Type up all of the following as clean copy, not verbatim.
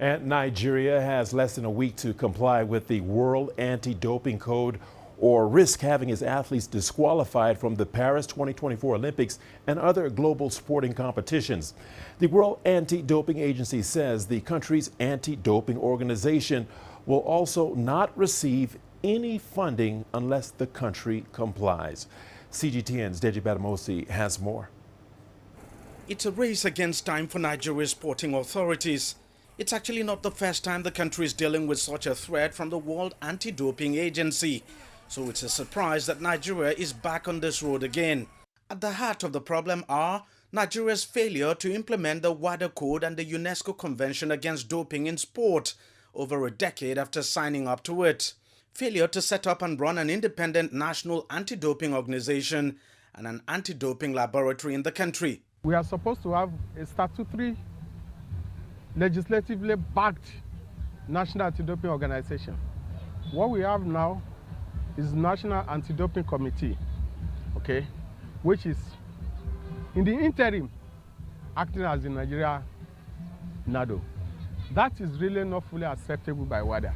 And Nigeria has less than a week to comply with the World Anti-Doping Code or risk having its athletes disqualified from the Paris 2024 Olympics and other global sporting competitions. The World Anti-Doping Agency says the country's anti-doping organization will also not receive any funding unless the country complies. CGTN's Deji Badamosi has more. It's a race against time for Nigeria's sporting authorities. It's actually not the first time the country is dealing with such a threat from the World Anti-Doping Agency. So it's a surprise that Nigeria is back on this road again. At the heart of the problem are Nigeria's failure to implement the WADA Code and the UNESCO Convention Against Doping in Sport over a decade after signing up to it. Failure to set up and run an independent national anti-doping organization and an anti-doping laboratory in the country. We are supposed to have a statutory, legislatively backed national anti-doping organization. What we have now is National Anti-Doping Committee, okay, which is in the interim acting as the Nigeria NADO. That is really not fully acceptable by WADA.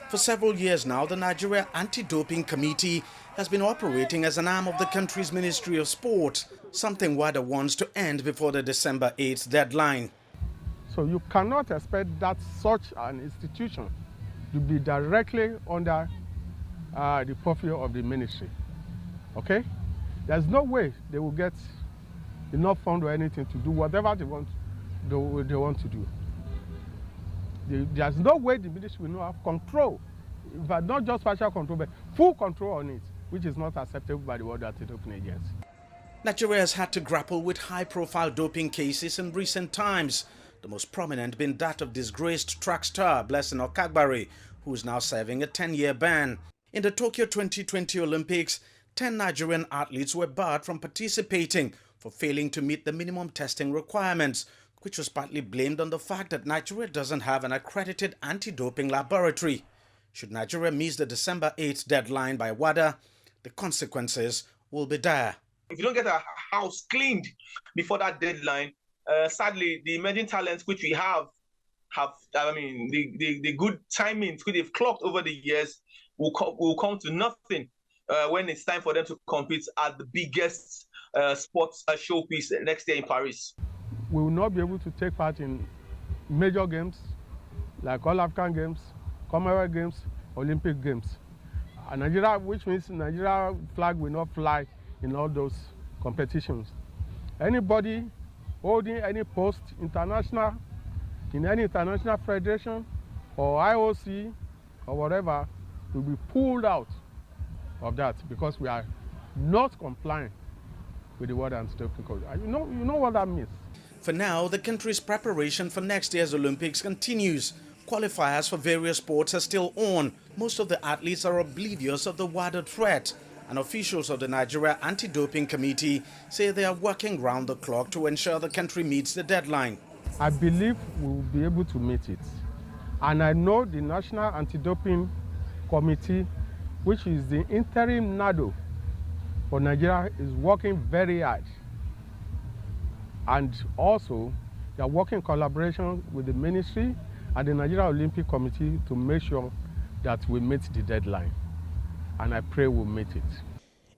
For several years now, the Nigeria Anti-Doping Committee has been operating as an arm of the country's Ministry of Sport, something WADA wants to end before the December 8th deadline. So you cannot expect that such an institution to be directly under the purview of the ministry, okay? There's no way they will get enough fund or anything to do whatever they want to do. There's no way the ministry will not have control, but not just partial control, but full control on it, which is not acceptable by the World Anti-Doping Agency. Nigeria has had to grapple with high-profile doping cases in recent times, the most prominent being that of disgraced track star Blessing Okagbare, who is now serving a 10-year ban. In the Tokyo 2020 Olympics, 10 Nigerian athletes were barred from participating for failing to meet the minimum testing requirements, which was partly blamed on the fact that Nigeria doesn't have an accredited anti-doping laboratory. Should Nigeria miss the December 8th deadline by WADA, the consequences will be dire. If you don't get a house cleaned before that deadline, sadly, the emerging talents which we have the good timings which they've clocked over the years will come to nothing when it's time for them to compete at the biggest sports showpiece next year in Paris. We will not be able to take part in major games like All African Games, Commonwealth Games, Olympic Games. And Nigeria, which means Nigeria flag will not fly in all those competitions. Anybody holding any post international in any international federation or IOC or whatever will be pulled out of that because we are not complying with the World Anti-Doping Code. You know what that means. For now, the country's preparation for next year's Olympics continues. Qualifiers for various sports are still on. Most of the athletes are oblivious of the WADA threat, and officials of the Nigeria Anti-Doping Committee say they are working round the clock to ensure the country meets the deadline. I believe we will be able to meet it. And I know the National Anti-Doping Committee, which is the interim NADO for Nigeria, is working very hard. And also, they are working in collaboration with the ministry and the Nigeria Olympic Committee to make sure that we meet the deadline. And I pray we'll meet it.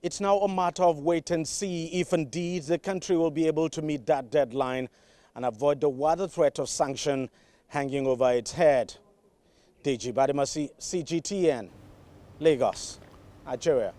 It's now a matter of wait and see if indeed the country will be able to meet that deadline and avoid the wider threat of sanction hanging over its head. Deji Bademasi, CGTN, Lagos, Nigeria.